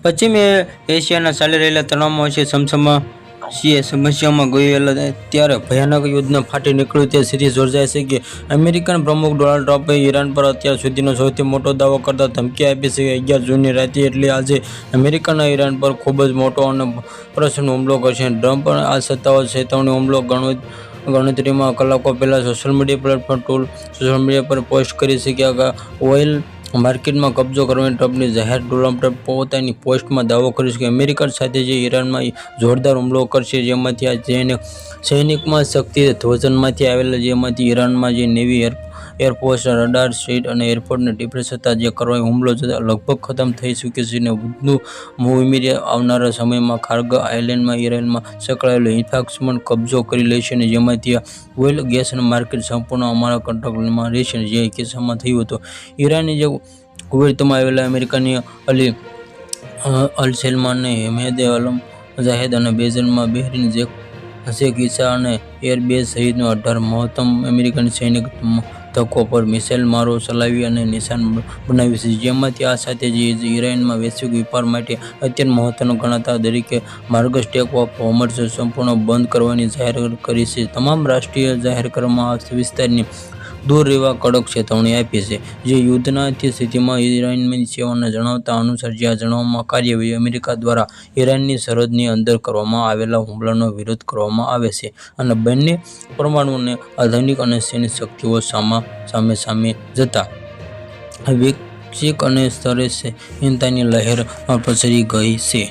પશ્ચિમ એશિયાના ચાલી રહેલા તણાવમાં વચ્ચે સમસ્યામાં ગયેલા ત્યારે ભયાનક યુદ્ધને ફાટી નીકળ્યું તે સ્થિતિ સર્જાય છે કે અમેરિકન પ્રમુખ ડોનાલ્ડ ટ્રમ્પે ઈરાન પર અત્યાર સુધીનો સૌથી મોટો દાવો કરતા ધમકી આપી છે. 11 જૂનની રાતે એટલે આજે અમેરિકાના ઈરાન પર ખૂબ જ મોટો અને પ્રચંડ હુમલો કરશે. ટ્રમ્પ આ સત્તાવાર ચેતવણી હુમલો ગણતરીમાં કલાકો પહેલા સોશિયલ મીડિયા પ્લેટફોર્મ પર પોસ્ટ કરી છે કે ઓઇલ માર્કેટમાં કબજો કરવાની ટ્રમ્પની જાહેરાત. ડોનાલ્ડ ટ્રમ્પે પોતાની પોસ્ટમાં દાવો કર્યો છે કે અમેરિકા સાથે જે ઈરાનમાં જોરદાર હુમલો કરશે, જેમાંથી આ સૈનિકમાં શક્તિ ધ્વજનમાંથી આવેલા, જેમાંથી ઈરાનમાં જે નેવી, એરફોર્સ, રડાર, સ્ટ્રીટ અને એરપોર્ટને ડિફેન્સ હતા જે કરવાનો હુમલો લગભગ ખતમ થઈ ચૂક્યો છે. વધુ ઉમેરી આવનારા સમયમાં કાર્ગો આઇલેન્ડમાં ઈરાનમાં સંકળાયેલો ઇન્ફ્રાસ્ટ્રક્ચર કબજો કરી લેશે અને જેમાંથી આ ઓઇલ ગેસનું માર્કેટ સંપૂર્ણ અમારા કંટ્રોલમાં રહેશે. જે કિસ્સામાં થયું હતું ઈરાનની જે કુવૈતમાં આવેલા અમેરિકાની અલ સલમાન, હેમદ અલ જાહેદ અને બેઝરમાં બહેરીન જે કિસ્સા અને એરબેઝ સહિતનો 18 મહત્તમ અમેરિકન સૈનિક તકો પર મિસાઇલ મારો ચલાવી અને નિશાન બનાવ્યું છે, જેમાંથી આ સાથે જે ઈરાનમાં વૈશ્વિક વેપાર માટે અત્યંત મહત્વનો ગણાતા દરેક માર્ગ સ્ટેટ ઓફ હોર્મઝ સંપૂર્ણ બંધ કરવાની જાહેરાત કરી છે. તમામ રાષ્ટ્રીય જાહેર કરવામાં આ વિસ્તારની દૂર રહેવા કડક ચેતવણી આપી છે. જે યુદ્ધના સ્થિતિમાં ઈરાનની સેનાને જણાવ્યા અનુસાર જે જણાવવામાં કાર્યવાહી અમેરિકા દ્વારા ઈરાનની સરહદની અંદર કરવામાં આવેલા હુમલાનો વિરોધ કરવામાં આવે છે અને બંને પરમાણુ અને આધુનિક અને સૈન્ય શક્તિઓ સામે જતા વૈશ્વિક અને સ્તરે ચિંતાની લહેર પ્રસરી ગઈ છે.